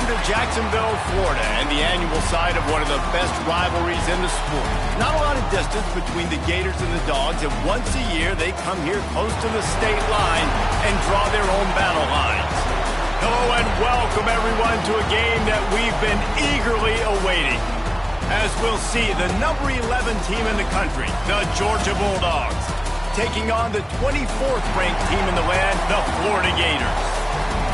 Welcome to Jacksonville, Florida, and the annual site of one of the best rivalries in the sport. Not a lot of distance between the Gators and the Dogs, and once a year they come here close to the state line and draw their own battle lines. Hello and welcome everyone to a game that we've been eagerly awaiting. As we'll see, the number 11 team in the country, the Georgia Bulldogs, taking on the 24th ranked team in the land, the Florida Gators.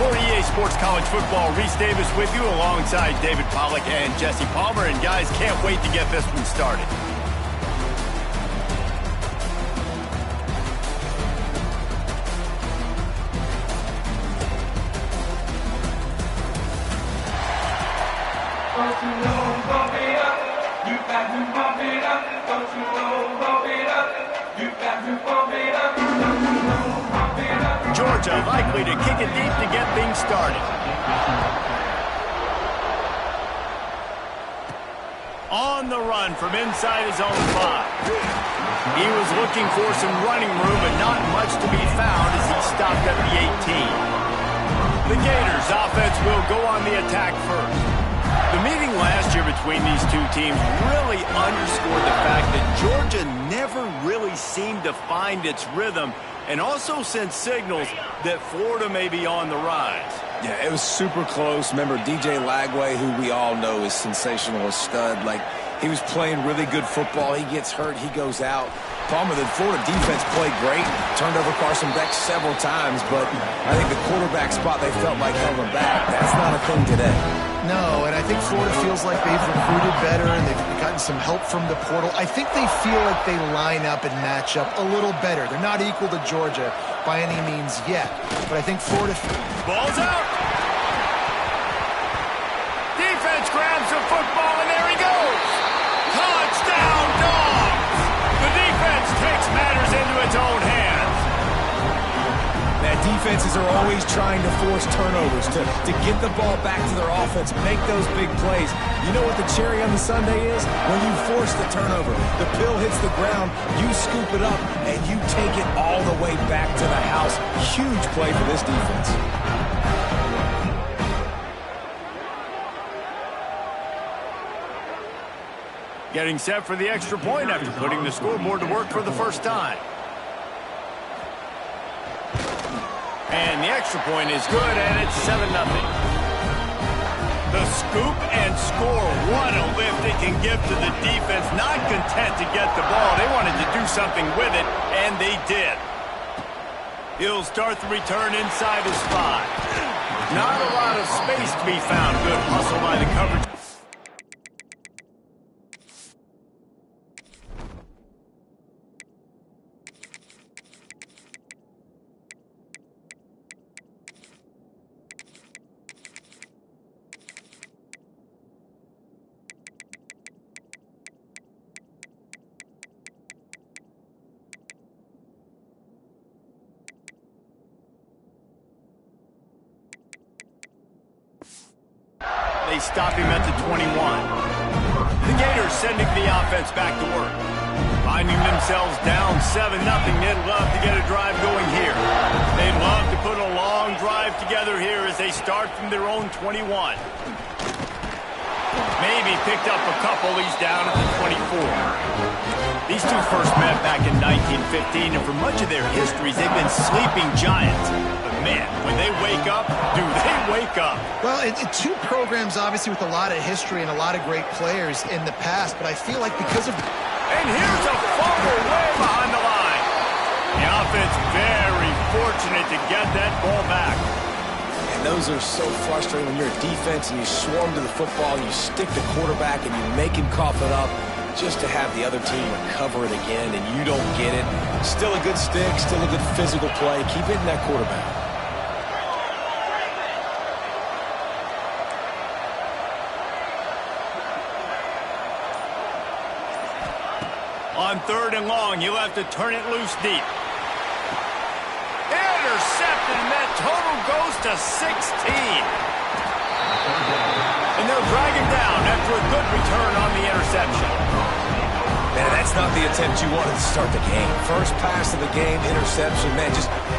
For EA Sports College Football, Reese Davis with you alongside David Pollack and Jesse Palmer. And guys, can't wait to get this one started. Don't you know, bump it up, you got to bump it up. Don't you know, bump it up, you got to bump it up. Don't you know, bump it up. Georgia likely to kick it deep to get things started. On the run from inside his own 5. He was looking for some running room, but not much to be found as he stopped at the 18. The Gators offense will go on the attack first. The meeting last year between these two teams really underscored the fact that Georgia never really seemed to find its rhythm, and also sent signals that Florida may be on the rise. Yeah, it was super close. Remember, DJ Lagway, who we all know is sensational, a stud. Like, he was playing really good football. He gets hurt, he goes out. Palmer, the Florida defense played great, turned over Carson Beck several times, but I think the quarterback spot they felt like held them back. That's not a thing today. No, and I think Florida feels like they've recruited better and they've gotten some help from the portal. I think they feel like they line up and match up a little better. They're not equal to Georgia by any means yet, but I think Florida... Ball's out! Defense grabs the football, and there he goes! Touchdown, Dogs! The defense takes matters into its own hands. That defenses are always trying to force turnovers, to get the ball back to their offense, make those big plays. You know what the cherry on the sundae is? When you force the turnover, the pill hits the ground, you scoop it up, and you take it all the way back to the house. Huge play for this defense. Getting set for the extra point after putting the scoreboard to work for the first time. And the extra point is good, and it's 7-0. The scoop and score. What a lift it can give to the defense. Not content to get the ball. They wanted to do something with it, and they did. He'll start the return inside his 5. Not a lot of space to be found. Good hustle by the coverage. They stop him at the 21. The Gators sending the offense back to work. Finding themselves down 7-0, they'd love to get a drive going here. They'd love to put a long drive together here as they start from their own 21. Maybe picked up a couple. He's down at the 24. These two first met back in 1915, and for much of their histories, they've been sleeping giants. Man, when they wake up, do they wake up? Well, two programs, obviously, with a lot of history and a lot of great players in the past, but I feel like because of... And here's a fumble way behind the line. The offense very fortunate to get that ball back. And those are so frustrating when you're a defense and you swarm to the football, you stick the quarterback, and you make him cough it up just to have the other team recover it again, and you don't get it. Still a good stick, still a good physical play. Keep hitting that quarterback. On 3rd and long, he'll have to turn it loose deep. Intercepted, and that total goes to 16. And they'll drag him down after a good return on the interception. Man, that That's not the attempt you wanted to start the game. First pass of the game, interception, man.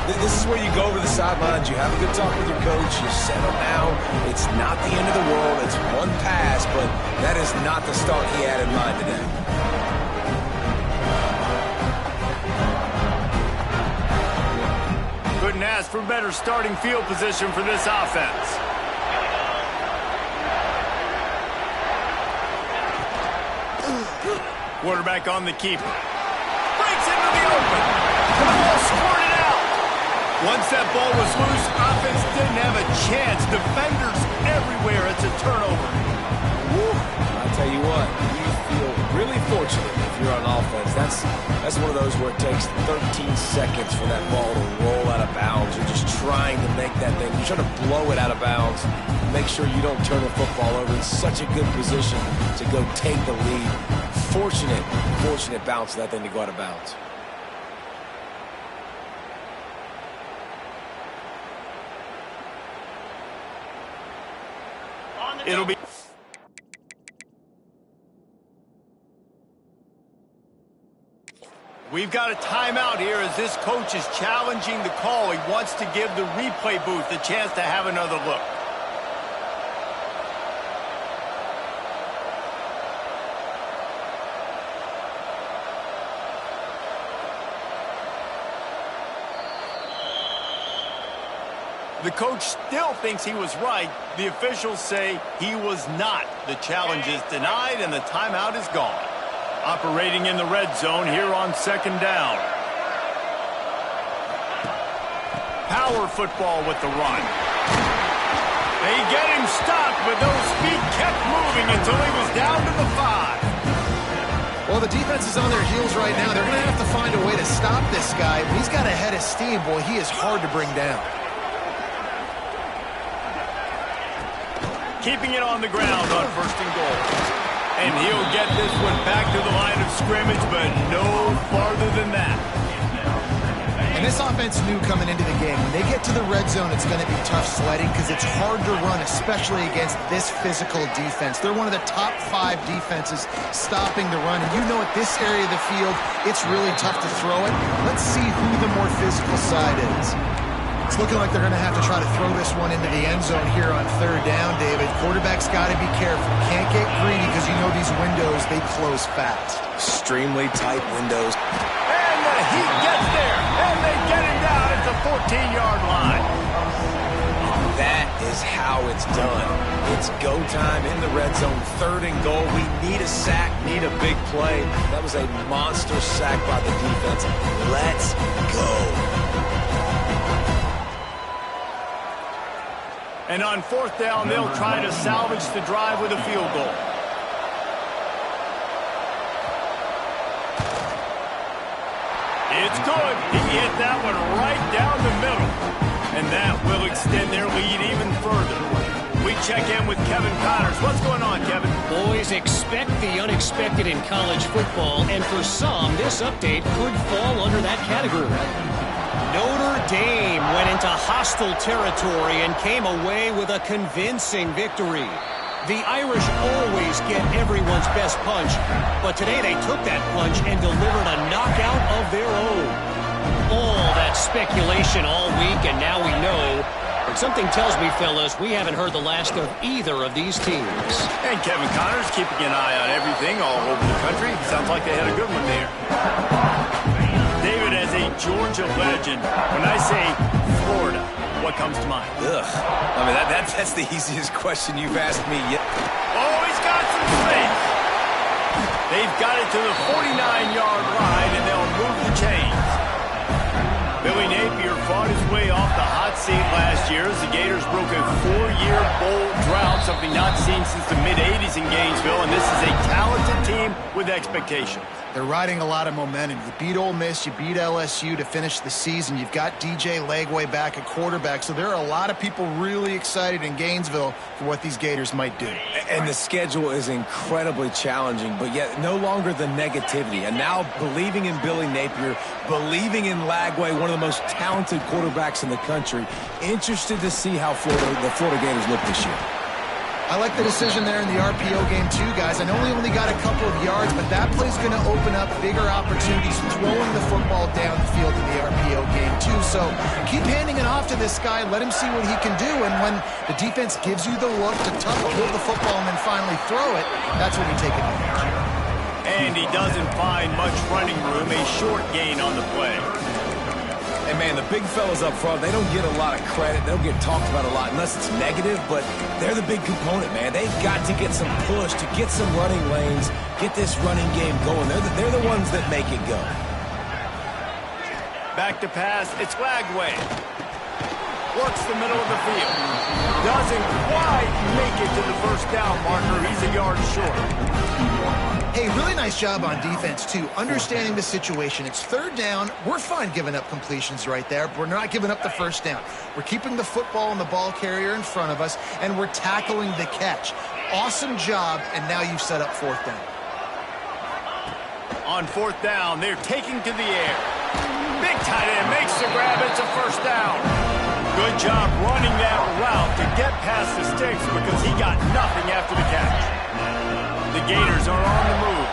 This is where you go over the sidelines. You have a good talk with your coach. You settle down. It's not the end of the world. It's one pass, but that is not the start he had in mind today. Couldn't ask for better starting field position for this offense. Quarterback on the keeper. Breaks into the open. The ball squirted out. Once that ball was loose, offense didn't have a chance. Defenders everywhere. It's a turnover. Woo. I'll tell you what, you feel really fortunate if you're on offense. That's one of those where it takes 13 seconds for that ball to roll out of bounds. You're just trying to make that thing. You're trying to blow it out of bounds. Make sure you don't turn the football over. It's such a good position to go take the lead. Fortunate bounce for that thing to go out of bounds. It'll be... We've got a timeout here as this coach is challenging the call. He wants to give the replay booth a chance to have another look. The coach still thinks he was right. The officials say he was not. The challenge is denied and the timeout is gone. Operating in the red zone here on second down. Power football with the run. They get him stopped, but those feet kept moving until he was down to the 5. Well, the defense is on their heels right now. They're going to have to find a way to stop this guy. He's got a head of steam. Boy, he is hard to bring down. Keeping it on the ground on first and goal. And he'll get this one back to the line of scrimmage, but no farther than that. And this offense knew coming into the game, when they get to the red zone, it's going to be tough sledding because it's hard to run, especially against this physical defense. They're one of the top 5 defenses stopping the run. And you know at this area of the field, it's really tough to throw it. Let's see who the more physical side is. It's looking like they're going to have to try to throw this one into the end zone here on third down, David. Quarterback's got to be careful. Can't get greedy because you know these windows, they close fast. Extremely tight windows. And the Heat gets there, and they get him down at the 14-yard line. That is how it's done. It's go time in the red zone, third and goal. We need a sack, need a big play. That was a monster sack by the defense. Let's go. And on fourth down, they'll try to salvage the drive with a field goal. It's good. He hit that one right down the middle. And that will extend their lead even further. We check in with Kevin Connors. What's going on, Kevin? Boys, expect the unexpected in college football, and for some, this update could fall under that category. Notre Dame went into hostile territory and came away with a convincing victory. The Irish always get everyone's best punch, but today they took that punch and delivered a knockout of their own. All that speculation all week, and now we know. But something tells me, fellas, we haven't heard the last of either of these teams. And Kevin Connors keeping an eye on everything all over the country. Sounds like they had a good one there. David, as a Georgia legend, when I say Florida, what comes to mind? Ugh. I mean, that's the easiest question you've asked me yet. Oh, he's got some space. They've got it to the 49-yard line, and they'll move the chains. Billy Napier fought his way off the hot seat last year as the Gators broke a 4-year bowl drought, something not seen since the mid-'80s in Gainesville, and this is a talented team with expectations. They're riding a lot of momentum. You beat Ole Miss, you beat LSU to finish the season. You've got DJ Lagway back at quarterback, so there are a lot of people really excited in Gainesville for what these Gators might do. And the schedule is incredibly challenging, but yet no longer the negativity. And now believing in Billy Napier, believing in Lagway, one of the most talented quarterbacks in the country. Interested to see how the Florida Gators look this year. I like the decision there in the RPO game too, guys. I know he only got a couple of yards, but that play's going to open up bigger opportunities throwing the football down the field in the RPO game too. So keep handing it off to this guy. Let him see what he can do. And when the defense gives you the look to hold the football and then finally throw it, that's when you take advantage. And he doesn't find much running room, a short gain on the play. And, man, the big fellas up front, they don't get a lot of credit. They don't get talked about a lot unless it's negative, but they're the big component, man. They've got to get some push, to get some running lanes, get this running game going. They're the ones that make it go. Back to pass, it's Lagway. Works the middle of the field. Doesn't quite make it to the first down marker. He's a yard short. Hey, really nice job on defense, too. Understanding the situation. It's third down. We're fine giving up completions right there, but we're not giving up the first down. We're keeping the football and the ball carrier in front of us, and we're tackling the catch. Awesome job, and now you've set up fourth down. On fourth down, they're taking to the air. Big tight end makes the grab. It's a first down. Good job running that route to get past the sticks because he got nothing after the catch. The Gators are on the move.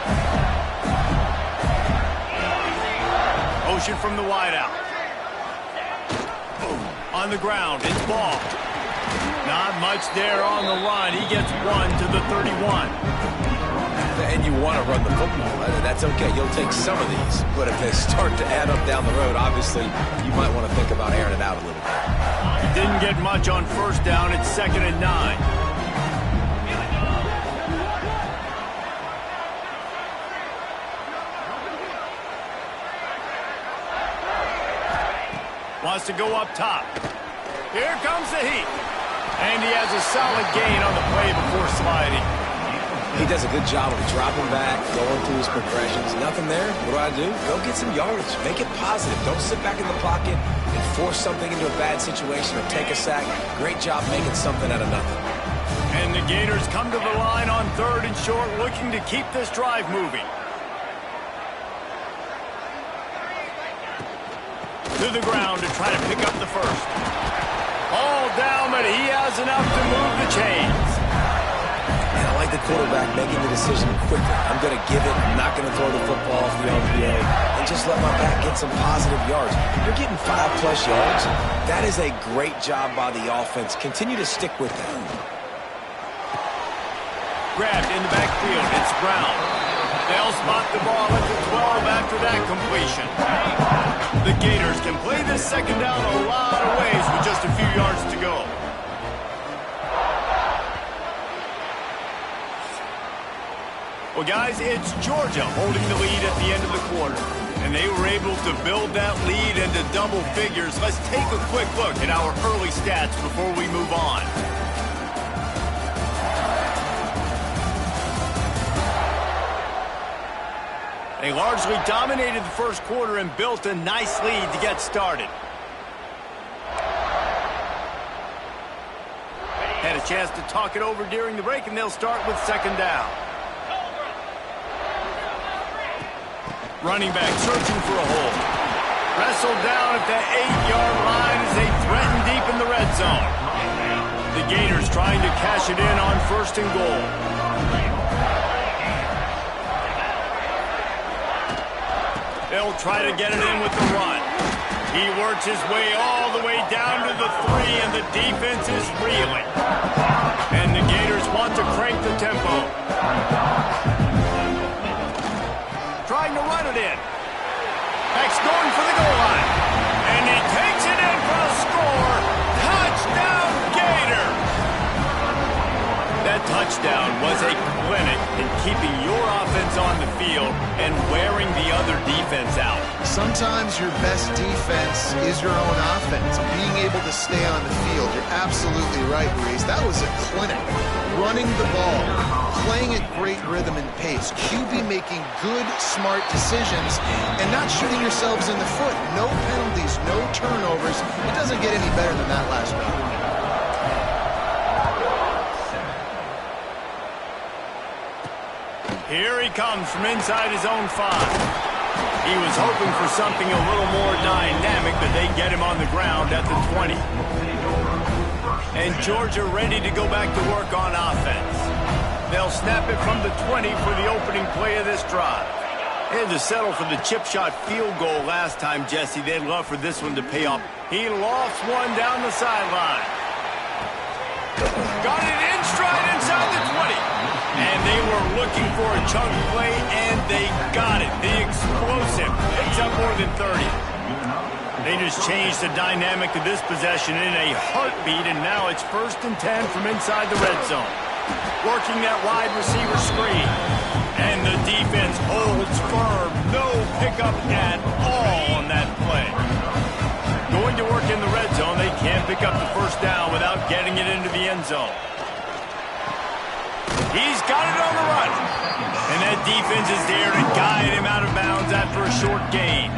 Motion from the wideout. On the ground, it's Ball. Not much there on the run. He gets one to the 31. And you want to run the football. That's okay. You'll take some of these. But if they start to add up down the road, obviously, you might want to think about airing it out a little bit. Didn't get much on first down. It's 2nd and 9. Wants to go up top. Here comes the heat. And he has a solid gain on the play before sliding. He does a good job of dropping back, going through his progressions. Nothing there. What do? Go get some yardage. Make it positive. Don't sit back in the pocket and force something into a bad situation or take a sack. Great job making something out of nothing. And the Gators come to the line on 3rd and short, looking to keep this drive moving. To the ground to try to pick up the first. All down, but he has enough to move the chains. And I like the quarterback making the decision quicker. I'm going to give it. I'm not going to throw the football off the RPO and just let my back get some positive yards. You're getting 5+ yards. That is a great job by the offense. Continue to stick with that. Grabbed in the backfield. It's Brown. They'll spot the ball at the 12 after that completion. The Gators can play this second down a lot of ways with just a few yards to go. Well, guys, it's Georgia holding the lead at the end of the quarter. And they were able to build that lead into double figures. Let's take a quick look at our early stats before we move on. They largely dominated the first quarter and built a nice lead to get started. Had a chance to talk it over during the break, and they'll start with second down. Running back searching for a hole. Wrestled down at the 8-yard line as they threaten deep in the red zone. The Gators trying to cash it in on 1st and goal. They'll try to get it in with the run. He works his way all the way down to the 3, and the defense is reeling. And the Gators want to crank the tempo. Trying to run it in. Back's going for the goal line. And he takes it in for a score. Touchdown, Gator! That touchdown was a clinic in keeping your offense on the field and wearing the other defense out. Sometimes your best defense is your own offense. Being able to stay on the field, you're absolutely right, Reese. That was a clinic. Running the ball, playing at great rhythm and pace, QB making good, smart decisions, and not shooting yourselves in the foot. No penalties, no turnovers. It doesn't get any better than that last round. Here he comes from inside his own 5. He was hoping for something a little more dynamic, but they get him on the ground at the 20. And Georgia ready to go back to work on offense. They'll snap it from the 20 for the opening play of this drive. They had to settle for the chip shot field goal last time, Jesse. They'd love for this one to pay off. He lofts one down the sideline. Got it in stride inside the 20. And they were looking for a chunk play, and they got it. The explosive picks up more than 30. They just changed the dynamic of this possession in a heartbeat, and now it's 1st and 10 from inside the red zone. Working that wide receiver screen. And the defense holds firm. No pickup at all on that play. Going to work in the red zone. They can't pick up the first down without getting it into the end zone. He's got it on the run. And that defense is there to guide him out of bounds after a short gain.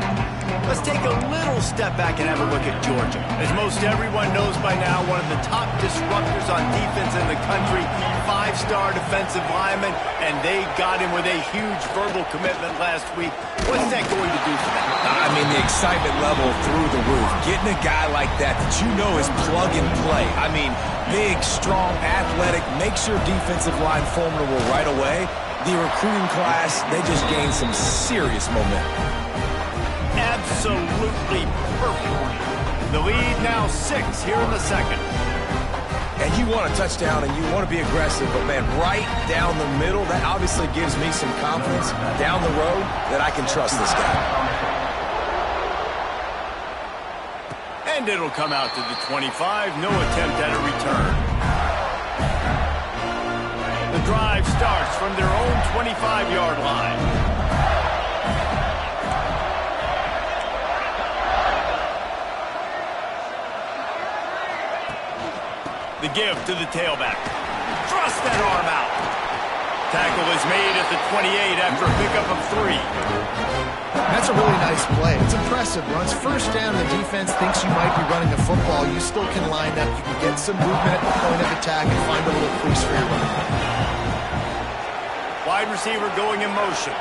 Let's take a little step back and have a look at Georgia. As most everyone knows by now, one of the top disruptors on defense in the country, 5-star defensive lineman, and they got him with a huge verbal commitment last week. What's that going to do for them? I mean, the excitement level through the roof. Getting a guy like that you know is plug and play. I mean, big, strong, athletic, makes your defensive line formidable right away. The recruiting class, they just gained some serious momentum. Absolutely perfect. The lead now 6 here in the second. And you want a touchdown and you want to be aggressive, but man, right down the middle, that obviously gives me some confidence down the road that I can trust this guy. And it'll come out to the 25. No attempt at a return. The drive starts from their own 25-yard line. The give to the tailback. Thrust that arm out. Tackle is made at the 28 after a pickup of 3. That's a really nice play. It's impressive. When it's first down, the defense thinks you might be running the football. You still can line up. You can get some movement at the point of attack and find a little crease for your running back. Wide receiver going in motion.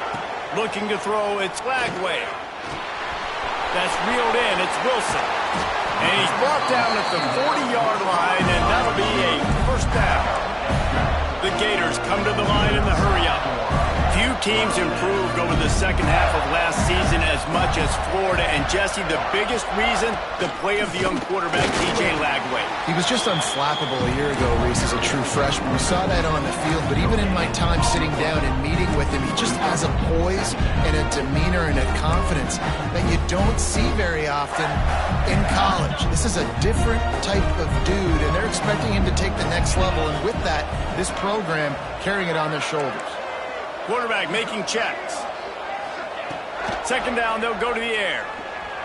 Looking to throw. It's Lagway. That's reeled in. It's Wilson. And he's brought down at the 40-yard line, and that'll be a first down. The Gators come to the line in the hurry-up. Few teams improved over the second half of last season as much as Florida. And, Jesse, the biggest reason, the play of the young quarterback, TJ Lagway. He was just unflappable a year ago, Reese, as a true freshman. We saw that on the field, but even in my time sitting down and meeting with him, he just has a poise and a demeanor and a confidence that you don't see very often in college. This is a different type of dude, and they're expecting him to take the next level, and with that, this program carrying it on their shoulders. Quarterback making checks. Second down, they'll go to the air.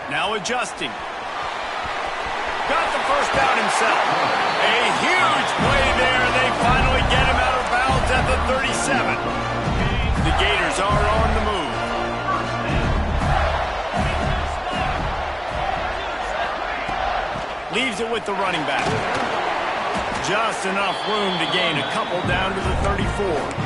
Now adjusting. Got the first down himself. A huge play there. They finally get him out of bounds at the 37. The Gators are on the move. Leaves it with the running back. Just enough room to gain a couple down to the 34.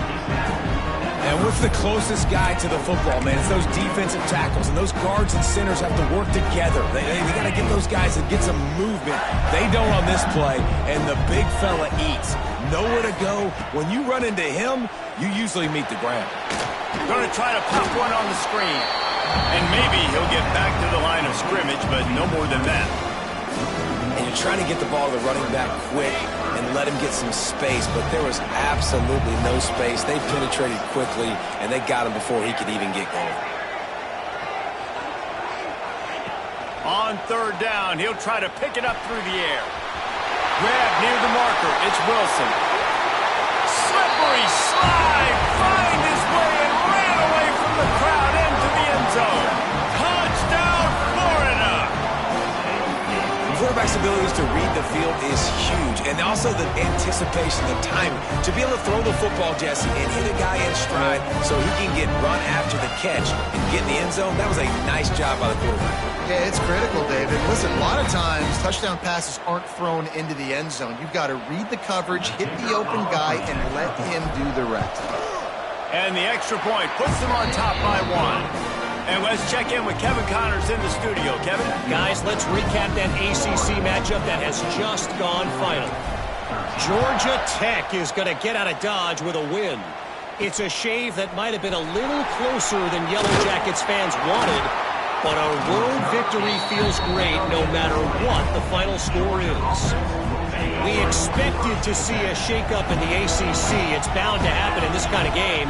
And what's the closest guy to the football, man? It's those defensive tackles, and those guards and centers have to work together. They got to get those guys to get some movement. They don't on this play, and the big fella eats. Nowhere to go. When you run into him, you usually meet the ground. Going to try to pop one on the screen. And maybe he'll get back to the line of scrimmage, but no more than that. And you're trying to get the ball to the running back quick and let him get some space, but there was absolutely no space. They penetrated quickly, and they got him before he could even get going. On third down, he'll try to pick it up through the air. Grab near the marker. It's Wilson. Slippery slide. Find his way and ran away from the crowd into the end zone. Touchdown, Florida. Quarterback's abilities to read the field is huge, and also the anticipation, the timing. To be able to throw the football, Jesse, and hit a guy in stride so he can get run after the catch and get in the end zone, that was a nice job by the quarterback. Yeah, it's critical, David. Listen, a lot of times touchdown passes aren't thrown into the end zone. You've got to read the coverage, hit the open guy, and let him do the rest. And the extra point puts them on top by 1. And let's check in with Kevin Connors in the studio. Kevin? Guys, let's recap that ACC matchup that has just gone final. Georgia Tech is going to get out of Dodge with a win. It's a shave that might have been a little closer than Yellow Jackets fans wanted, but a road victory feels great no matter what the final score is. We expected to see a shakeup in the ACC. It's bound to happen in this kind of game.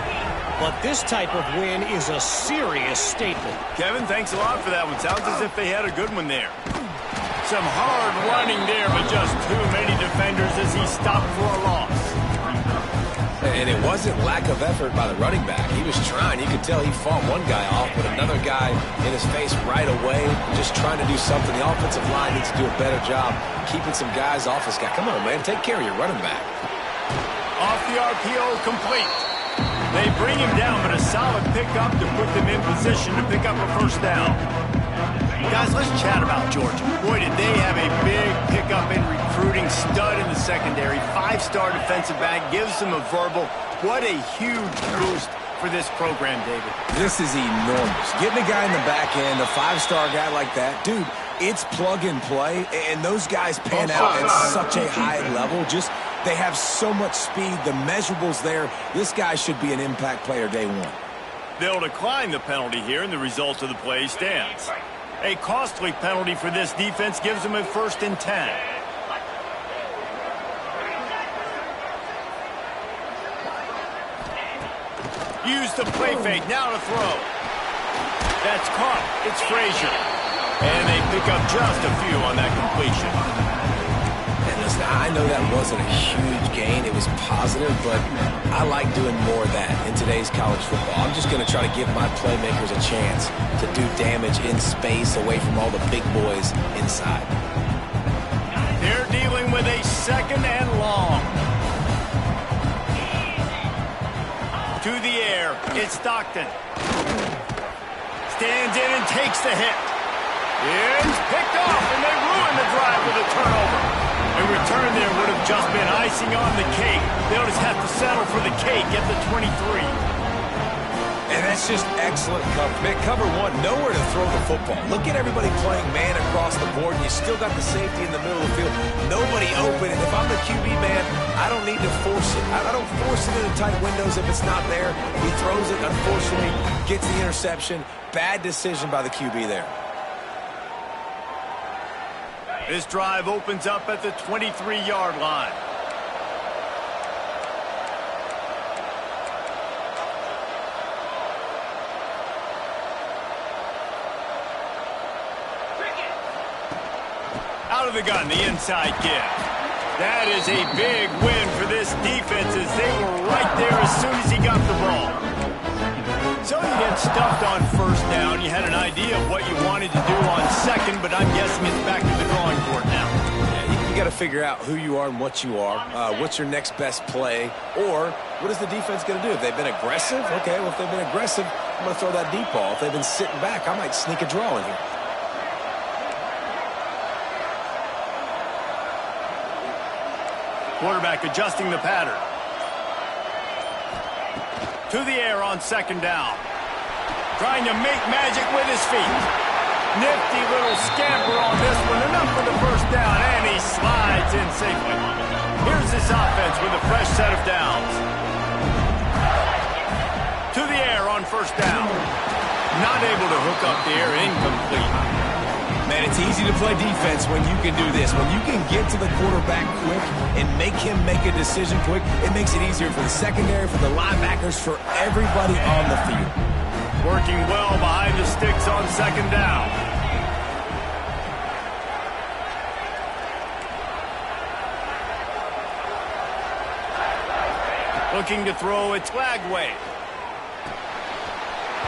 But this type of win is a serious statement. Kevin, thanks a lot for that one. Sounds as if they had a good one there. Some hard running there, but just too many defenders as he stopped for a loss. And it wasn't lack of effort by the running back. He was trying. You could tell he fought one guy off, but another guy in his face right away, just trying to do something. The offensive line needs to do a better job keeping some guys off this guy. Come on, man. Take care of your running back. Off the RPO, complete. They bring him down, but a solid pickup to put them in position to pick up a first down. Guys, let's chat about Georgia. Boy, did they have a big pickup in recruiting. Stud in the secondary. 5-star defensive back. Gives them a verbal. What a huge boost for this program, David. This is enormous. Getting a guy in the back end, a 5-star guy like that, dude, it's plug and play, and those guys pan out at such a high level. Just they have so much speed. The measurables there. This guy should be an impact player day one. They'll decline the penalty here, and the result of the play stands. A costly penalty for this defense gives them a 1st and 10. Use the play fake, now to throw. That's caught. It's Frazier. And they pick up just a few on that completion. And listen, I know that wasn't a huge gain. It was positive, but I like doing more of that in today's college football. I'm just going to try to give my playmakers a chance to do damage in space away from all the big boys inside. They're dealing with a 2nd and long. To the air, it's Stockton. Stands in and takes the hit. It's picked off, and they ruin the drive with a turnover. A return there would have just been icing on the cake. They'll just have to settle for the cake at the 23. And that's just excellent cover. Man, cover one, nowhere to throw the football. Look at everybody playing man across the board, and you still got the safety in the middle of the field. Nobody open, and if I'm the QB, man, I don't need to force it. I don't force it into tight windows if it's not there. He throws it, unfortunately, gets the interception. Bad decision by the QB there. This drive opens up at the 23-yard line. Out of the gun, the inside give. That is a big win for this defense as they were right there as soon as he got the ball. So you get stuffed on 1st down. You had an idea of what you wanted to do on 2nd, but I'm guessing it's back to the drawing board now. Yeah, you got to figure out who you are and what you are. What's your next best play? Or what is the defense going to do? If they've been aggressive, okay, well, if they've been aggressive, I'm going to throw that deep ball. If they've been sitting back, I might sneak a draw in here. Quarterback adjusting the pattern. To the air on 2nd down. Trying to make magic with his feet. Nifty little scamper on this one. Enough for the 1st down, and he slides in safely. Here's this offense with a fresh set of downs. To the air on 1st down. Not able to hook up the air, incomplete. Man, it's easy to play defense when you can do this. When you can get to the quarterback quick and make him make a decision quick, it makes it easier for the secondary, for the linebackers, for everybody on the field. Working well behind the sticks on 2nd down. Looking to throw, it's Flagway.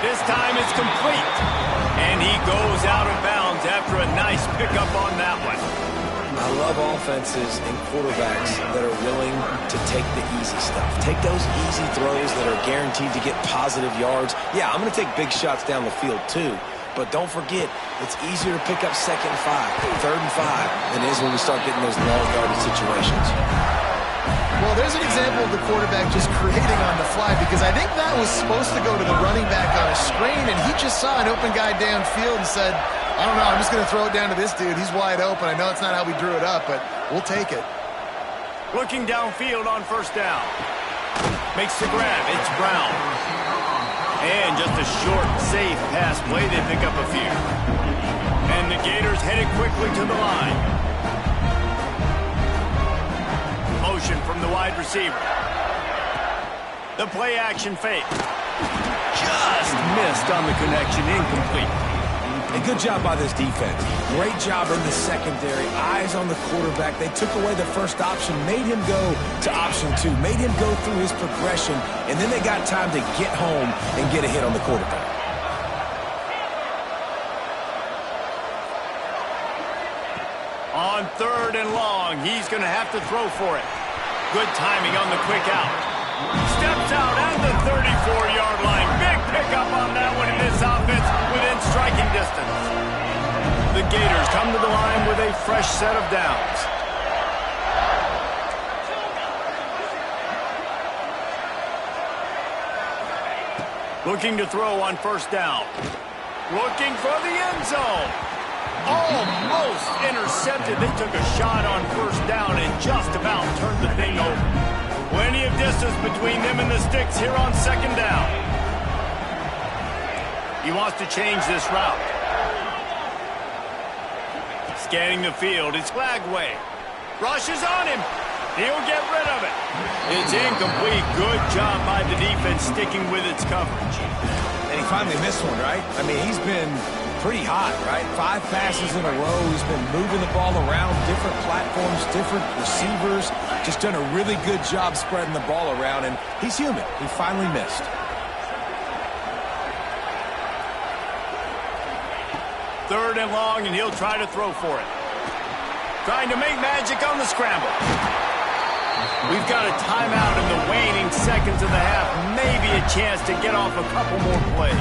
This time it's complete. And he goes out of bounds after a nice pickup on that one. I love offenses and quarterbacks that are willing to take the easy stuff. Take those easy throws that are guaranteed to get positive yards. Yeah, I'm going to take big shots down the field too. But don't forget, it's easier to pick up 2nd and 5, 3rd and 5 than it is when we start getting those long yardage situations. Well, there's an example of the quarterback just creating on the fly, because I think that was supposed to go to the running back on a screen, and he just saw an open guy downfield and said, I don't know, I'm just going to throw it down to this dude. He's wide open. I know it's not how we drew it up, but we'll take it. Looking downfield on first down. Makes the grab. It's Brown. And just a short, safe pass play. They pick up a few. And the Gators headed quickly to the line. Motion from the wide receiver. The play action fake. Just missed on the connection. Incomplete. A good job by this defense. Great job in the secondary. Eyes on the quarterback. They took away the first option, made him go to option 2, made him go through his progression, and then they got time to get home and get a hit on the quarterback. On 3rd and long, he's going to have to throw for it. Good timing on the quick out. Steps out at the 34-yard line. Big pickup on that one in this offense within striking distance. The Gators come to the line with a fresh set of downs. Looking to throw on first down. Looking for the end zone. Almost intercepted. They took a shot on first down and just about turned the thing over. Plenty of distance between them and the sticks here on second down. He wants to change this route. Scanning the field. It's Flagway. Rushes on him. He'll get rid of it. It's incomplete. Good job by the defense sticking with its coverage. And he finally missed one, right? I mean, he's been pretty hot, right? 5 passes in a row. He's been moving the ball around, different platforms, different receivers. Just done a really good job spreading the ball around, and he's human. He finally missed. Third and long, and he'll try to throw for it. Trying to make magic on the scramble. We've got a timeout in the waning seconds of the half. Maybe a chance to get off a couple more plays.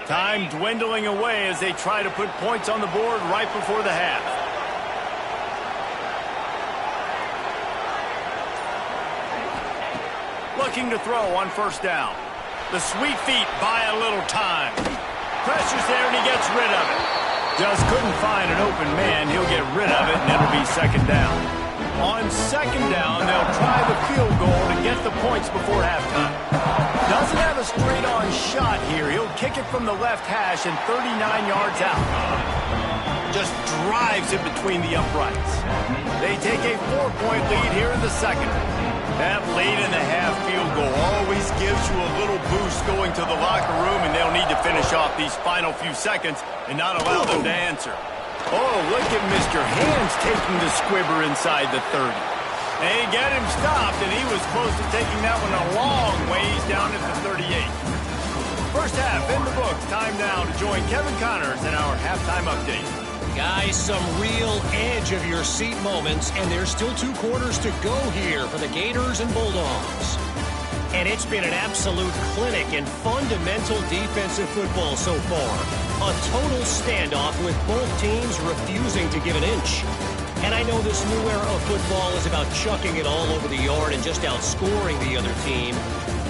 Time dwindling away as they try to put points on the board right before the half. Looking to throw on first down. The sweet feet buy a little time. Pressure's there and he gets rid of it. Just couldn't find an open man. He'll get rid of it and it'll be second down. On second down, they'll try the field goal to get the points before halftime. Doesn't have a straight-on shot here. He'll kick it from the left hash and 39 yards out. Just drives it between the uprights. They take a 4-point lead here in the second. That late in the half field goal always gives you a little boost going to the locker room, and they'll need to finish off these final few seconds and not allow them to answer. Oh, look at Mr. Hands taking the squibber inside the 30. They get him stopped, and he was close to taking that one a long ways down at the 38. First half in the books. Time now to join Kevin Connors in our halftime update. Guys, some real edge-of-your-seat moments, and there's still 2 quarters to go here for the Gators and Bulldogs. And it's been an absolute clinic in fundamental defensive football so far. A total standoff with both teams refusing to give an inch. And I know this new era of football is about chucking it all over the yard and just outscoring the other team.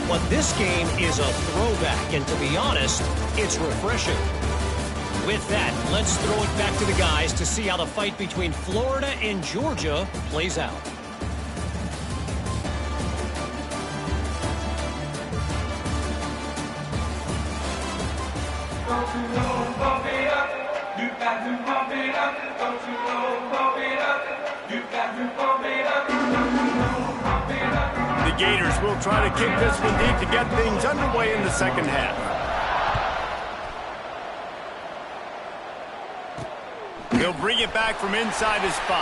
But this game is a throwback, and to be honest, it's refreshing. With that, let's throw it back to the guys to see how the fight between Florida and Georgia plays out. Don't you know, bump it up. You got to bump it up. Don't you know, bump it up. You got to bump it up. Don't you know, bump it up. The Gators will try to kick this one deep to get things underway in the second half. He'll bring it back from inside his 5.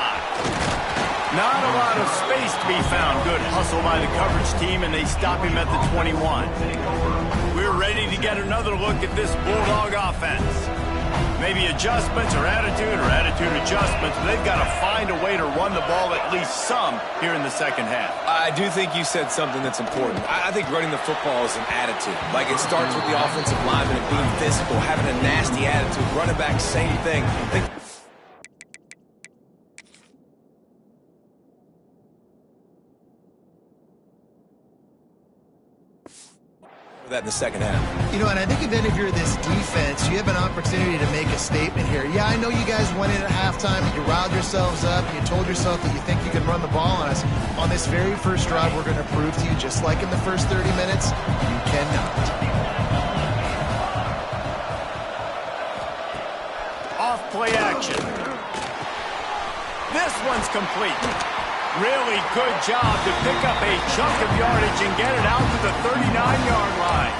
Not a lot of space to be found. Good hustle by the coverage team, and they stop him at the 21. We're ready to get another look at this Bulldog offense. Maybe adjustments or attitude adjustments, but they've got to find a way to run the ball at least some here in the second half. I do think you said something that's important. I think running the football is an attitude. Like, it starts with the offensive lineman and being physical, having a nasty attitude. Running back, same thing. That in the second half. You know, and I think even if you're this defense, you have an opportunity to make a statement here. Yeah, I know you guys went in at halftime and you riled yourselves up and you told yourself that you think you can run the ball on us. On this very first drive, we're going to prove to you, just like in the first 30 minutes, you cannot. Off play action. This one's complete. Really good job to pick up a chunk of yardage and get it out to the 39-yard line.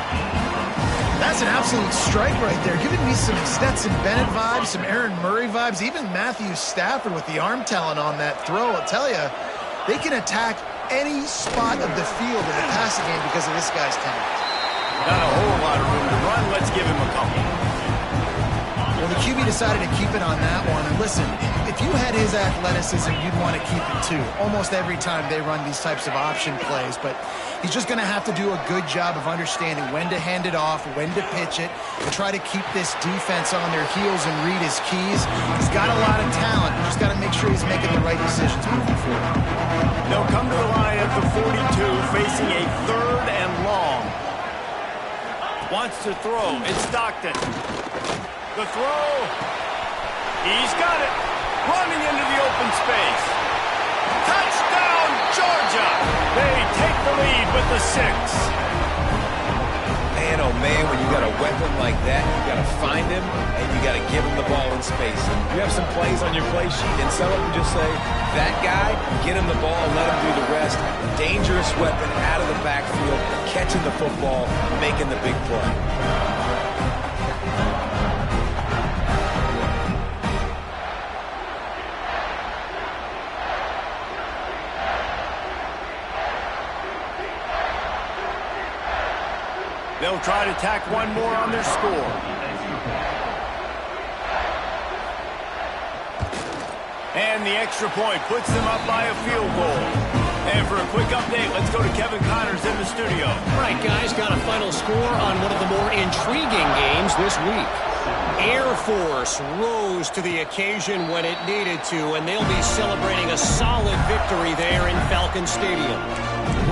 That's an absolute strike right there. Giving me some Stetson Bennett vibes, some Aaron Murray vibes, even Matthew Stafford with the arm talent on that throw. I'll tell you, they can attack any spot of the field in the passing game because of this guy's talent. Not a whole lot of room to run. Let's give him a couple. Well, the QB decided to keep it on that one. And listen, if you had his athleticism, you'd want to keep it too. Almost every time they run these types of option plays. But he's just going to have to do a good job of understanding when to hand it off, when to pitch it, and try to keep this defense on their heels and read his keys. He's got a lot of talent. You just got to make sure he's making the right decisions moving forward. They'll come to the line at the 42, facing a 3rd and long. Wants to throw. It's Stockton. The throw. He's got it. Running into the open space. Touchdown, Georgia. They take the lead with the 6. Man, oh man, when you got a weapon like that, you got to find him and you got to give him the ball in space. And you have some plays on your play sheet, and some of them just say, that guy, get him the ball, let him do the rest. Dangerous weapon out of the backfield, catching the football, making the big play. They'll try to tack one more on their score. And the extra point puts them up by a field goal. And for a quick update, let's go to Kevin Connors in the studio. All right, guys, got a final score on one of the more intriguing games this week. Air Force rose to the occasion when it needed to, and they'll be celebrating a solid victory there in Falcon Stadium.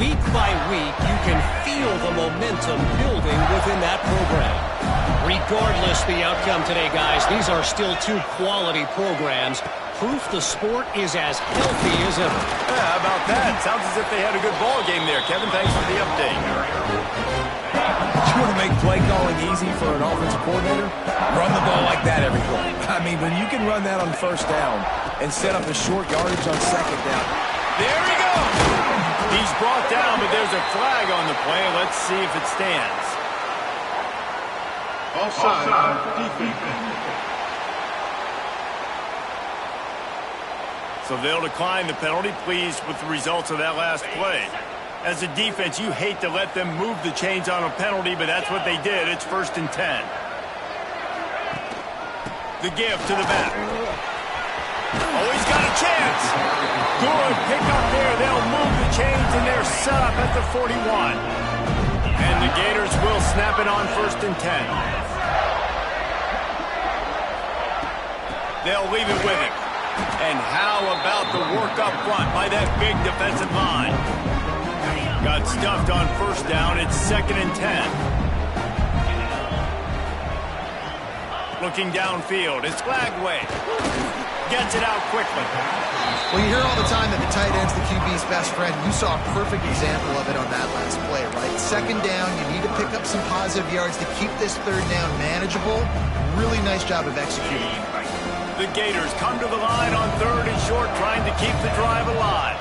Week by week, you can feel the momentum building within that program. Regardless the outcome today, guys, these are still two quality programs. Proof the sport is as healthy as ever. Yeah, how about that? Sounds as if they had a good ball game there. Kevin, thanks for the update. You want to make play calling easy for an offensive coordinator? Run the ball like that every play. I mean, when you can run that on first down and set up a short yardage on second down. There he goes. He's brought down, but there's a flag on the play. Let's see if it stands. Offside. Defense. So they'll decline the penalty, pleased with the results of that last play. As a defense, you hate to let them move the chains on a penalty, but that's what they did. It's 1st and 10. The give to the back. Oh, he's got a chance. Good pick up there. They'll move the chains, and they're set up at the 41. And the Gators will snap it on 1st and 10. They'll leave it with him. And how about the work up front by that big defensive line? Got stuffed on 1st down. It's 2nd and 10. Looking downfield. It's Flagway. Gets it out quickly. Well, you hear all the time that the tight end's the QB's best friend. You saw a perfect example of it on that last play, right? 2nd down, you need to pick up some positive yards to keep this 3rd down manageable. Really nice job of executing. The Gators come to the line on 3rd and short, trying to keep the drive alive.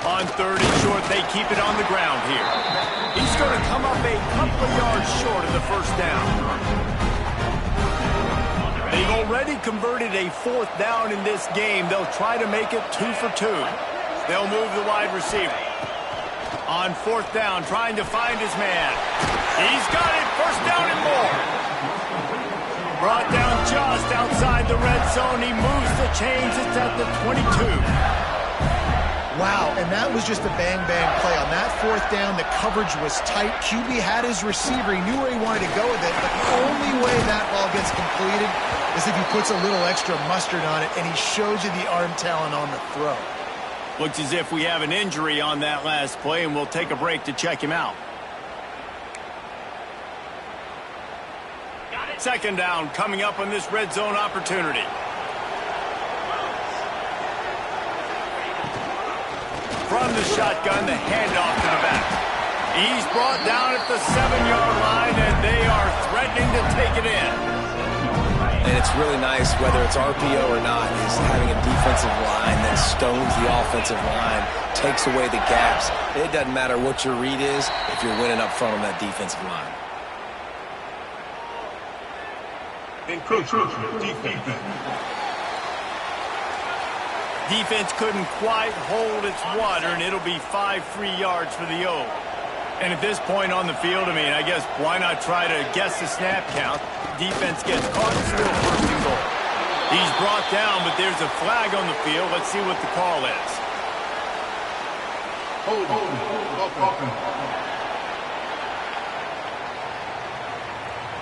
On 3rd and short, they keep it on the ground here. He's going to come up a couple of yards short of the 1st down. They've already converted a 4th down in this game. They'll try to make it 2 for 2. They'll move the wide receiver. On 4th down, trying to find his man. He's got it. First down and more. Brought down just outside the red zone. He moves the chains. It's at the 22. Wow, and that was just a bang-bang play. On that fourth down, the coverage was tight. QB had his receiver. He knew where he wanted to go with it, but the only way that ball gets completed is if he puts a little extra mustard on it, and he shows you the arm talent on the throw. Looks as if we have an injury on that last play, and we'll take a break to check him out. Second down coming up on this red zone opportunity. From the shotgun, the handoff to the back. He's brought down at the 7-yard line, and they are threatening to take it in. And it's really nice, whether it's RPO or not, is having a defensive line that stones the offensive line, takes away the gaps. It doesn't matter what your read is if you're winning up front on that defensive line. Defense couldn't quite hold its water, and it'll be 5 free yards for the O. And at this point on the field, I mean, I guess why not try to guess the snap count? Defense gets caught, still first and goal. He's brought down, but there's a flag on the field. Let's see what the call is.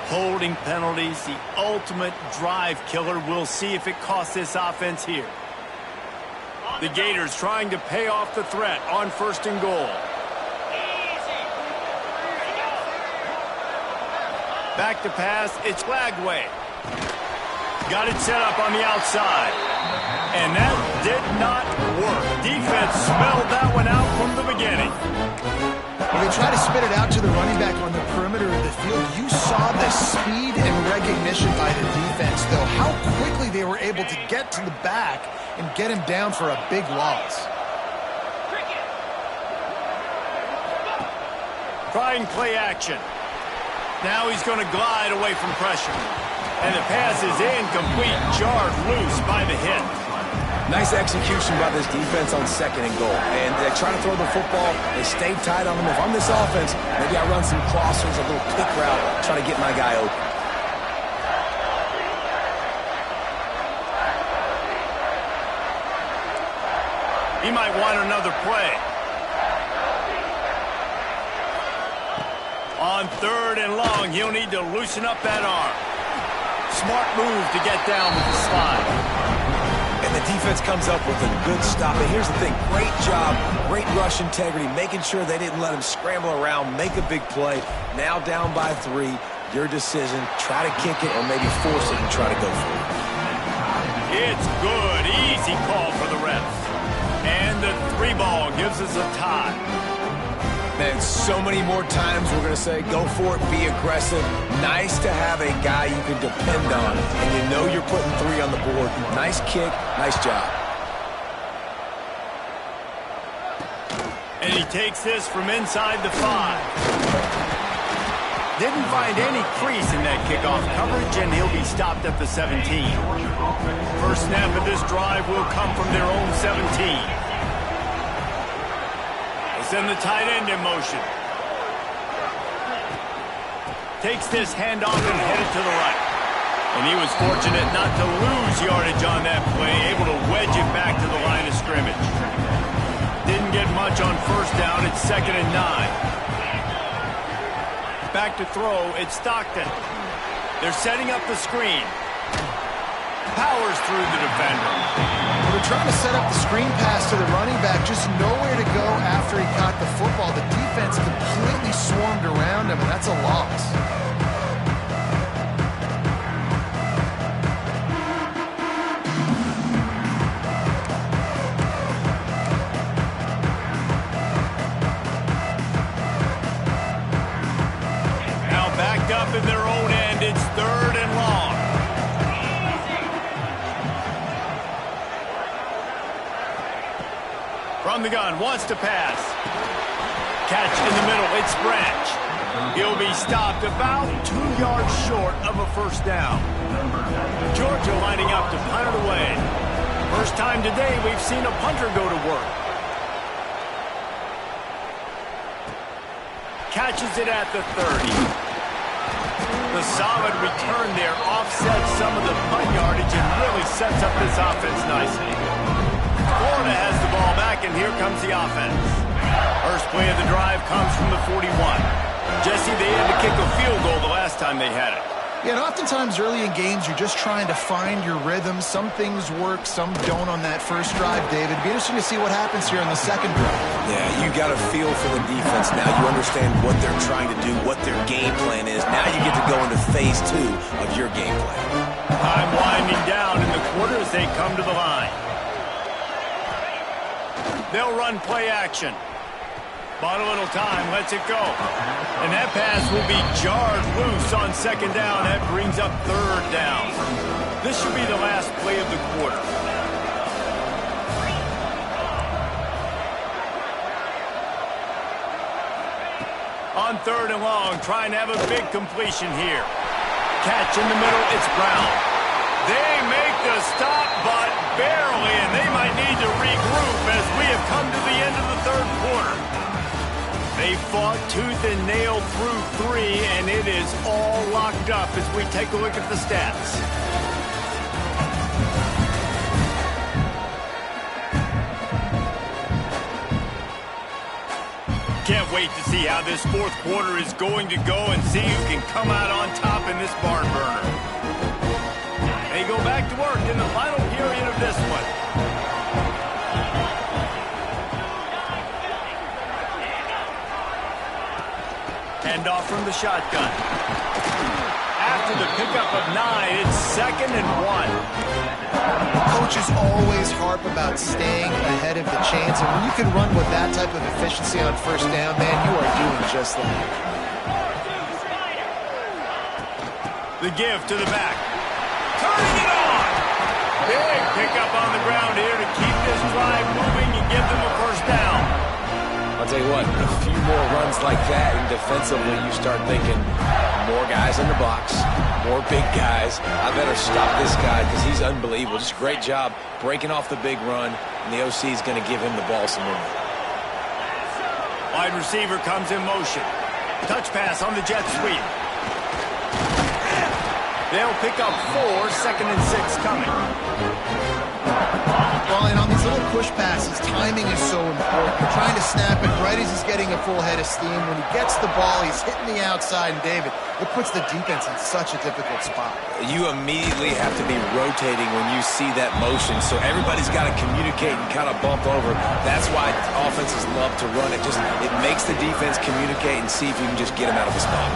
Holding penalties, the ultimate drive killer. We'll see if it costs this offense here. The Gators trying to pay off the threat on first and goal. Back to pass, it's Flagway. Got it set up on the outside. And that did not work. Defense smelled that one out from the beginning. When they try to spit it out to the running back on the perimeter of the field, you saw the speed and recognition by the defense, though. How quickly they were able to get to the back and get him down for a big loss. Trying play action. Now he's going to glide away from pressure. And the pass is incomplete, jarred loose by the hit. Nice execution by this defense on second and goal. And they try to throw the football. They stay tight on him. If I'm this offense, maybe I run some crossers, a little kick route, try to get my guy open. He might want another play. On third and long, he'll need to loosen up that arm. Smart move to get down with the slide. And the defense comes up with a good stop. And here's the thing, great job, great rush integrity, making sure they didn't let him scramble around, make a big play. Now down by 3, your decision, try to kick it or maybe force it and try to go for it. It's good, easy call for the refs. And the 3 ball gives us a tie. Man, so many more times we're going to say, go for it, be aggressive. Nice to have a guy you can depend on, and you know you're putting 3 on the board. Nice kick, nice job. And he takes this from inside the 5. Didn't find any crease in that kickoff coverage, and he'll be stopped at the 17. First snap of this drive will come from their own 17. Send the tight end in motion. Takes this handoff and headed to the right. And he was fortunate not to lose yardage on that play, able to wedge it back to the line of scrimmage. Didn't get much on first down. It's 2nd and 9. Back to throw. It's Stockton. They're setting up the screen. Powers through the defender. They're trying to set up the screen pass to the running back, just nowhere to go after he caught the football. The defense completely swarmed around him, and that's a loss. Now backed up in their own end. It's 3rd and long. From the gun, wants to pass. Catch in the middle, it's Branch. He'll be stopped about 2 yards short of a first down. Georgia lining up to punt it away. First time today we've seen a punter go to work. Catches it at the 30. The solid return there offsets some of the punt yardage and really sets up this offense nicely. Florida has the ball back, and here comes the offense. First play of the drive comes from the 41. Jesse, they had to kick a field goal the last time they had it. Yeah, and oftentimes early in games, you're just trying to find your rhythm. Some things work, some don't on that first drive, David. It'd be interesting to see what happens here in the second drive. Yeah, you got a feel for the defense. Now you understand what they're trying to do, what their game plan is. Now you get to go into phase 2 of your game plan. Time winding down in the quarter as they come to the line. They'll run play action. Bought a little time, lets it go. And that pass will be jarred loose on second down. That brings up third down. This should be the last play of the quarter. On third and long, trying to have a big completion here. Catch in the middle, it's Brown. They make the stop, but barely, and they might need to regroup as we have come to the end of the third quarter. They fought tooth and nail through 3, and it is all locked up as we take a look at the stats. Can't wait to see how this fourth quarter is going to go and see who can come out on top in this barn burner. They go back to work in the final period of this one. Handoff from the shotgun. After the pickup of 9, it's 2nd and 1. Coaches always harp about staying ahead of the chains, and when you can run with that type of efficiency on first down, man, you are doing just that. The give to the back. Turning it on! Big pickup on the ground here to keep this drive moving and give them a first down. I'll tell you what, a few more runs like that, and defensively you start thinking more guys in the box, more big guys. I better stop this guy because he's unbelievable. Just a great job breaking off the big run, and the OC is going to give him the ball some room. Wide receiver comes in motion. Touch pass on the jet sweep. They'll pick up 4, 2nd and 6 coming. Well, and on these little push passes, timing is so important. You're trying to snap it right as he's getting a full head of steam. When he gets the ball, he's hitting the outside, and David, it puts the defense in such a difficult spot. You immediately have to be rotating when you see that motion, so everybody's got to communicate and kind of bump over. That's why offenses love to run it. It makes the defense communicate and see if you can just get him out of the spot.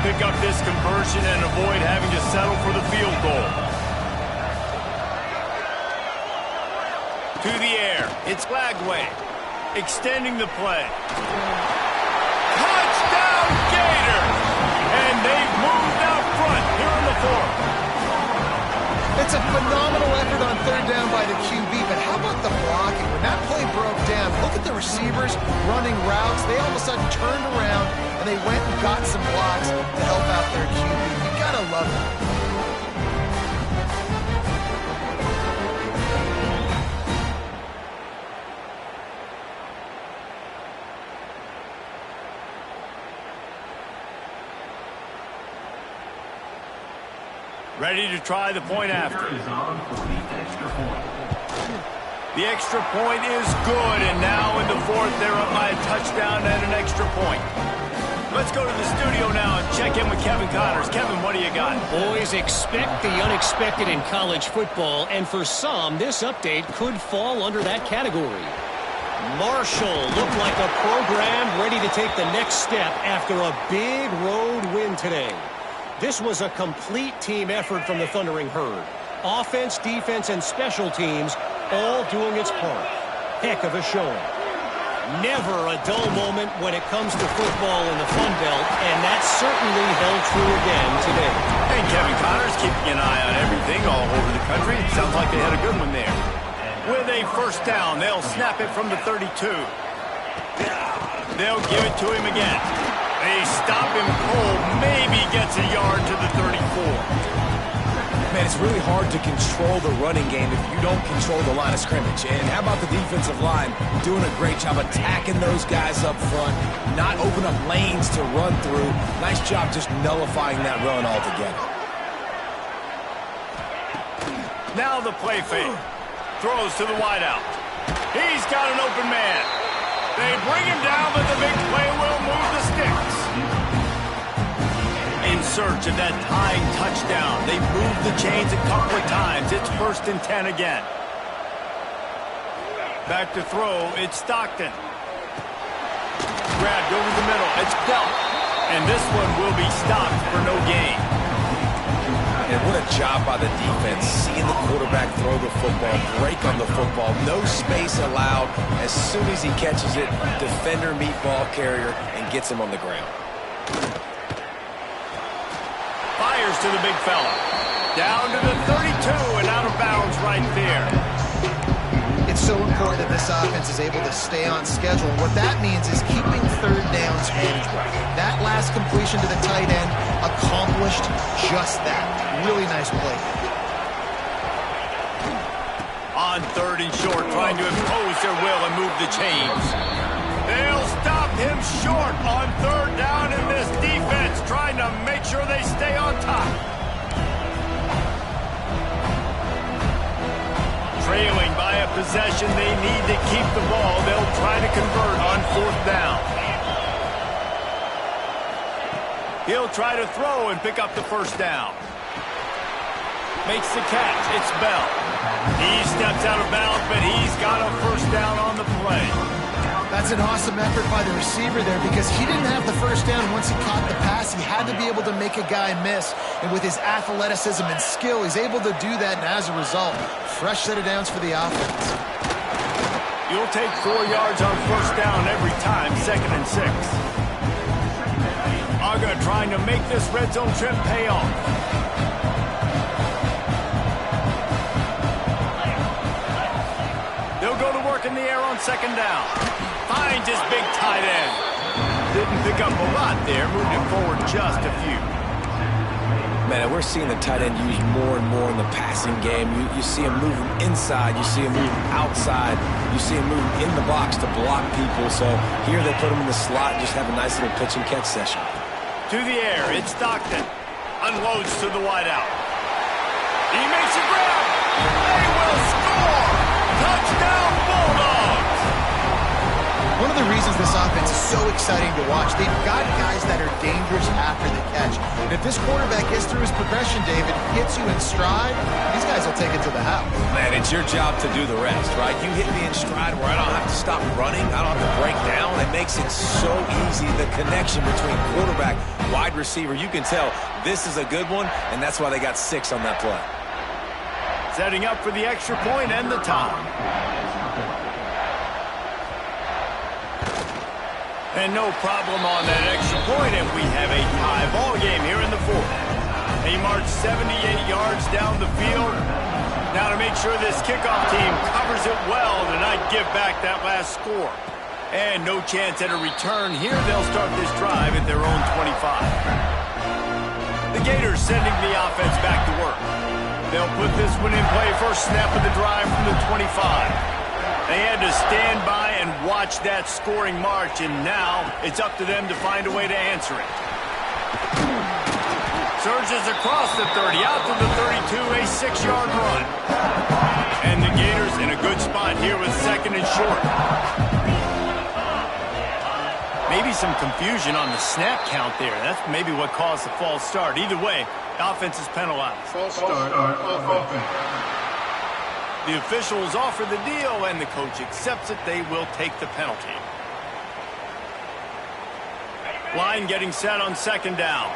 Pick up this conversion and avoid having to settle for the field goal. To the air, it's Lagway, extending the play. Touchdown Gators! And they've moved out front here in the fourth. It's a phenomenal effort on third down by the QB, but how about the blocking? When that play broke down, look at the receivers running routes. They all of a sudden turned around, and they went and got some blocks to help out their QB. You gotta love it. Ready to try the point after. The extra point is good, and now in the fourth, they're up by a touchdown and an extra point. Let's go to the studio now and check in with Kevin Connors. Kevin, what do you got? Boys, expect the unexpected in college football, and for some, this update could fall under that category. Marshall looked like a program ready to take the next step after a big road win today. This was a complete team effort from the Thundering Herd. Offense, defense, and special teams all doing its part. Heck of a showing. Never a dull moment when it comes to football in the Fun Belt, and that certainly held true again today. And Kevin Connors keeping an eye on everything all over the country. Sounds like they had a good one there. With a first down, they'll snap it from the 32. They'll give it to him again. They stop him cold, maybe gets a yard to the 34. it's really hard to control the running game if you don't control the line of scrimmage. And how about the defensive line doing a great job attacking those guys up front, not open up lanes to run through. Nice job just nullifying that run altogether. Now the play fake. Throws to the wideout. He's got an open man. They bring him down, but the big play will move the sticks. In search of that tying touchdown. They've moved the chains a couple of times. It's 1st and 10 again. Back to throw. It's Stockton. Grabbed over the middle. It's dealt. And this one will be stopped for no gain. And what a job by the defense, seeing the quarterback throw the football, break on the football, no space allowed. As soon as he catches it, defender meet ball carrier and gets him on the ground. Fires to the big fella. Down to the 32 and out of bounds right there. It's so important that this offense is able to stay on schedule. And what that means is keeping 3rd downs manageable. That last completion to the tight end accomplished just that. Really nice play. On 3rd and short, trying to impose their will and move the chains. They'll stop him short on 3rd down, and this defense trying to make sure they stay on top. Trailing by a possession, they need to keep the ball. They'll try to convert on 4th down. He'll try to throw and pick up the 1st down. Makes the catch. It's Bell. He steps out of bounds, but he's got a 1st down on the play. That's an awesome effort by the receiver there because he didn't have the 1st down once he caught the pass. He had to be able to make a guy miss. And with his athleticism and skill, he's able to do that. And as a result, fresh set of downs for the offense. You'll take 4 yards on 1st down every time, 2nd and 6. Aga trying to make this red zone trip pay off. They'll go to work in the air on 2nd down. Finds his big tight end. Didn't pick up a lot there, moved it forward just a few. Man, we're seeing the tight end used more and more in the passing game. You see him moving inside. You see him moving outside. You see him moving in the box to block people. So here they put him in the slot and just have a nice little pitch and catch session. To the air, it's Stockton. Unloads to the wideout. He makes a grab. They will score. Touchdown, Bulldogs. One of the reasons this offense is so exciting to watch, they've got guys that are dangerous after the catch. And if this quarterback gets through his progression, David, hits you in stride, these guys will take it to the house. Man, it's your job to do the rest, right? You hit me in stride where I don't have to stop running. I don't have to break down. It makes it so easy, the connection between quarterback, wide receiver. You can tell this is a good one, and that's why they got 6 on that play. Setting up for the extra point and the tie. And no problem on that extra point, and we have a tie ball game here in the 4th. They march 78 yards down the field. Now to make sure this kickoff team covers it well to not give back that last score. And no chance at a return here. They'll start this drive at their own 25. The Gators sending the offense back to work. They'll put this one in play. First snap of the drive from the 25. They had to stand by and watch that scoring march, and now it's up to them to find a way to answer it. Surges across the 30, out to the 32, a 6-yard run. And the Gators in a good spot here with 2nd and short. Maybe some confusion on the snap count there. That's maybe what caused the false start. Either way, offense is penalized. False start on offense. The officials offer the deal, and the coach accepts it. They will take the penalty. Line getting set on 2nd down.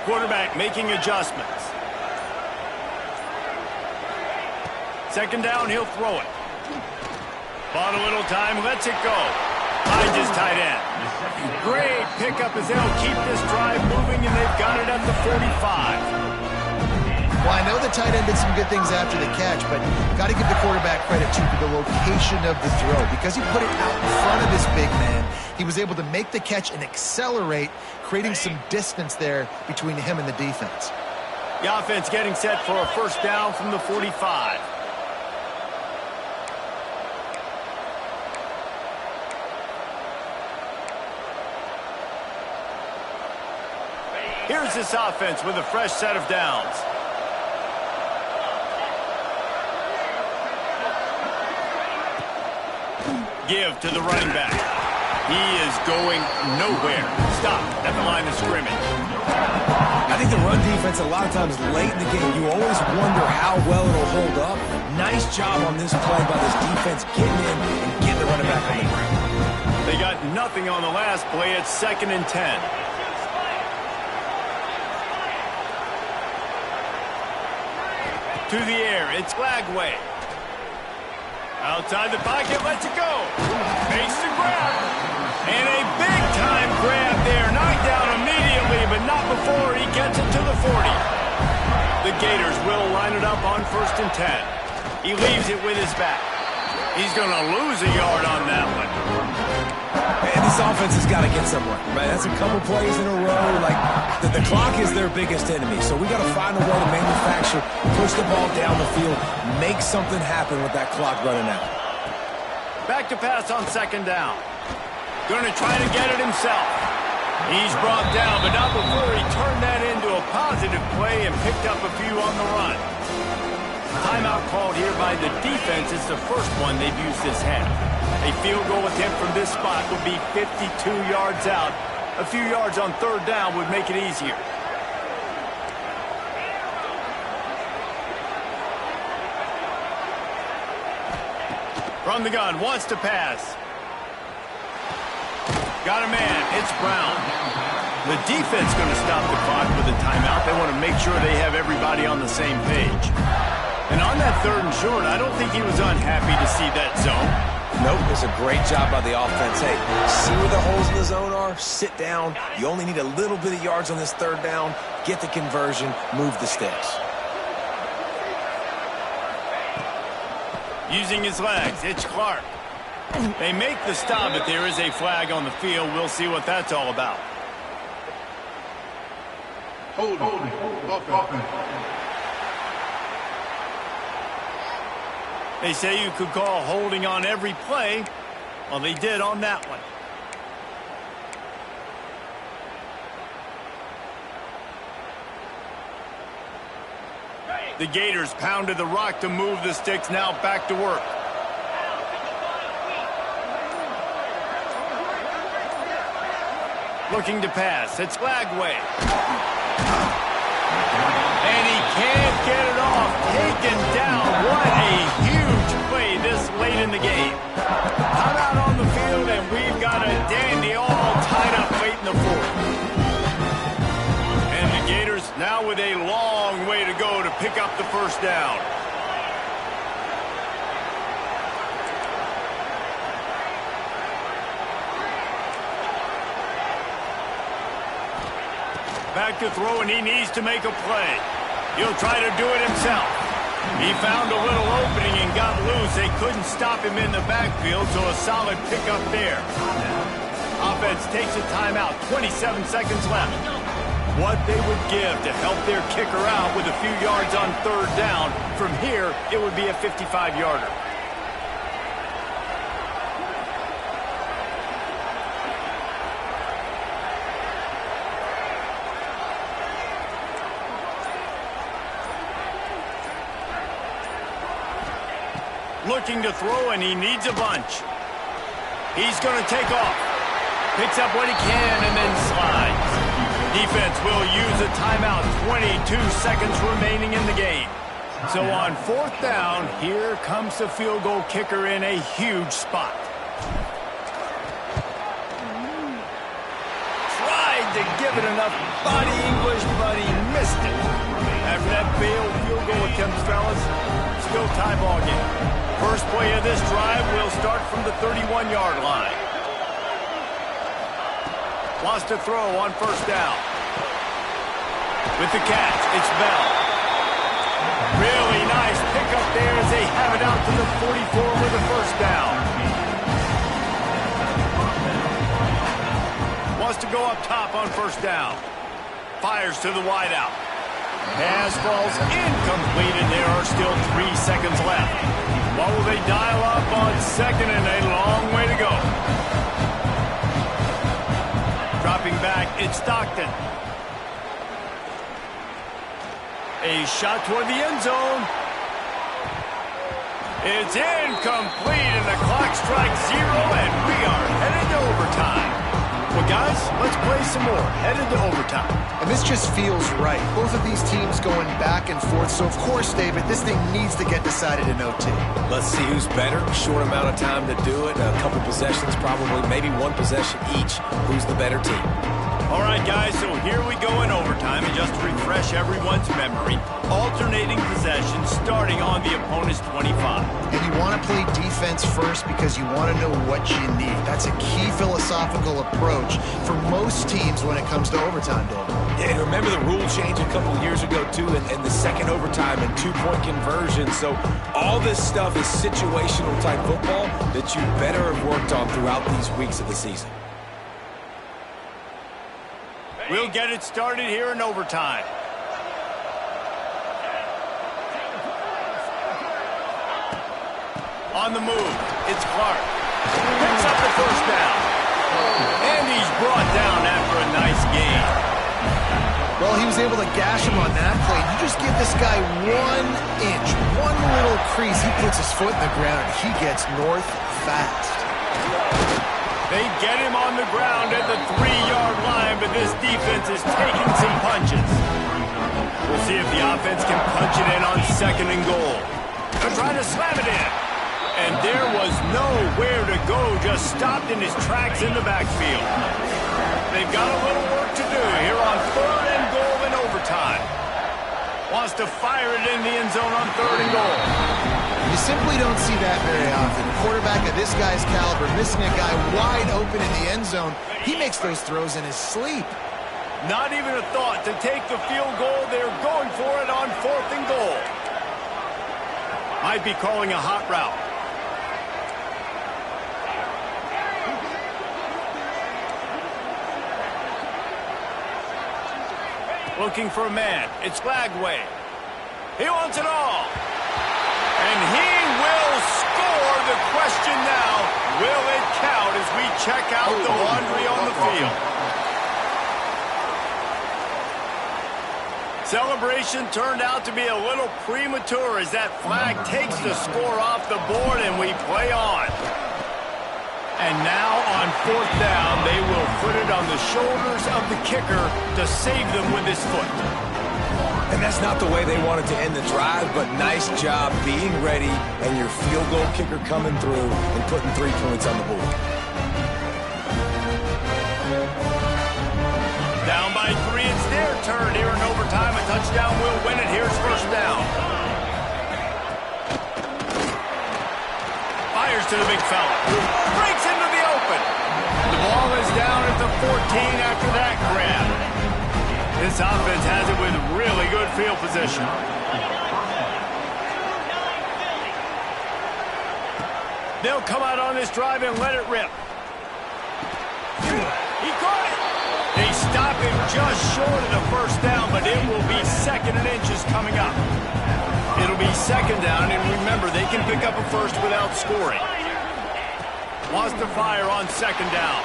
Quarterback making adjustments. 2nd down, he'll throw it. Bought a little time, lets it go. Finds his tight end. Great pickup as they'll keep this drive moving, and they've got it at the 45. Well, I know the tight end did some good things after the catch, but got to give the quarterback credit, too, for the location of the throw because he put it out in front of his big man. he was able to make the catch and accelerate, creating some distance there between him and the defense. The offense getting set for a first down from the 45. Here's this offense with a fresh set of downs. Give to the running back. He is going nowhere. Stop at the line of scrimmage. I think the run defense, a lot of times late in the game, you always wonder how well it'll hold up. Nice job on this play by this defense getting in and getting the running back on the ground. They got nothing on the last play. It's 2nd and 10. To the air, it's Glagway. Outside the pocket, lets it go. Makes the grab. And a big-time grab there. Knocked down immediately, but not before he gets it to the 40. The Gators will line it up on 1st and 10. He leaves it with his back. He's going to lose a yard on that one. And this offense has got to get somewhere, right? That's a couple plays in a row. Like, the clock is their biggest enemy, so we got to find a way to manufacture, push the ball down the field, make something happen with that clock running out. Back to pass on 2nd down. Going to try to get it himself. He's brought down, but not before he turned that into a positive play and picked up a few on the run. Timeout called here by the defense. It's the first one they've used this half. A field goal attempt from this spot would be 52 yards out. A few yards on 3rd down would make it easier. From the gun, wants to pass. Got a man, it's Brown. The defense going to stop the clock with a timeout. They want to make sure they have everybody on the same page. And on that 3rd and short, I don't think he was unhappy to see that zone. Nope, it's a great job by the offense. Hey, see where the holes in the zone are, sit down. You only need a little bit of yards on this 3rd down, get the conversion, move the sticks. Using his legs, it's Clark. They make the stop, but there is a flag on the field. We'll see what that's all about. Hold offense. They say you could call holding on every play. Well, they did on that one. The Gators pounded the rock to move the sticks. Now back to work. Looking to pass. It's Glagway. And he can't get it off. Taken down. What a huge play this late in the game. Timeout on the field, and we've got a dandy all tied up late in the 4th. And the Gators now with a long way to go to pick up the first down. Back to throw, and he needs to make a play. He'll try to do it himself. He found a little opening and got loose. They couldn't stop him in the backfield, so a solid pickup there. Offense takes a timeout, 27 seconds left. What they would give to help their kicker out with a few yards on 3rd down. From here, it would be a 55-yarder. Looking to throw, and he needs a bunch. He's going to take off. Picks up what he can and then slides. Defense will use a timeout. 22 seconds remaining in the game. So on 4th down, here comes the field goal kicker in a huge spot. Tried to give it enough body English, but he missed it. After that failed field goal attempt, fellas, still tie ball game. First play of this drive will start from the 31-yard line. Wants to throw on 1st down. With the catch, it's Bell. Really nice pickup there as they have it out to the 44 with the 1st down. wants to go up top on first down. Fires to the wideout. Pass falls incomplete, and there are still 3 seconds left. What will they dial up on second and a long way to go? Dropping back, it's Stockton. A shot toward the end zone. It's incomplete, and the clock strikes 0, and we are headed to overtime. Well, guys, let's play some more. Headed to overtime. And this just feels right. Both of these teams going back and forth. So, of course, David, this thing needs to get decided in OT. Let's see who's better. Short amount of time to do it. A couple possessions, probably maybe one possession each. Who's the better team? All right, guys, so here we go in overtime. And just to refresh everyone's memory, alternating possessions starting on the opponent's 25. And you want to play defense first because you want to know what you need. That's a key philosophical approach for most teams when it comes to overtime, David. Yeah, and remember the rule change a couple years ago, too, and the second overtime and 2-point conversion. So all this stuff is situational type football that you better have worked on throughout these weeks of the season. We'll get it started here in overtime. On the move, it's Clark. Picks up the first down. And he's brought down after a nice gain. Well, he was able to gash him on that play. You just give this guy 1 inch, one little crease. He puts his foot in the ground, and he gets north fast. They get him on the ground at the 3-yard line, but this defense is taking some punches. We'll see if the offense can punch it in on second and goal. They're trying to slam it in. And there was nowhere to go, just stopped in his tracks in the backfield. They've got a little work to do here on third and goal in overtime. Wants to fire it in the end zone on third and goal. You simply don't see that very often. A quarterback of this guy's caliber missing a guy wide open in the end zone. He makes those throws in his sleep. Not even a thought to take the field goal. They're going for it on fourth and goal. Might be calling a hot route. Looking for a man. It's Lagway. He wants it all. And he will score. The question now, will it count as we check out the laundry on the field? Celebration turned out to be a little premature as that flag takes the score off the board and we play on. And now on fourth down, they will put it on the shoulders of the kicker to save them with his foot. And that's not the way they wanted to end the drive, but nice job being ready and your field goal kicker coming through and putting 3 points on the board. Down by 3, it's their turn here in overtime. A touchdown will win it. Here's first down. Fires to the big fella. Breaks into the open. The ball is down at the 14 after that grab. This offense has it with really good field position. They'll come out on this drive and let it rip. He caught it. They stop him just short of the first down, but it will be second and inches coming up. It'll be second down, and remember, they can pick up a first without scoring. Wants to fire on second down.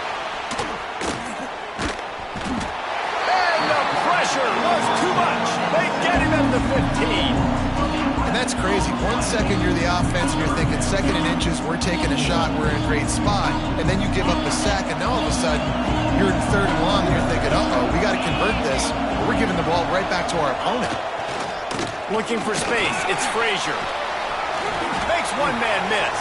And the pressure was too much. They get him at the 15. And that's crazy. 1 second you're the offense and you're thinking second and inches, we're taking a shot, we're in a great spot. And then you give up the sack, and now all of a sudden you're in third and long and you're thinking, uh-oh, we got to convert this. We're giving the ball right back to our opponent. Looking for space. It's Frazier. Makes one man miss.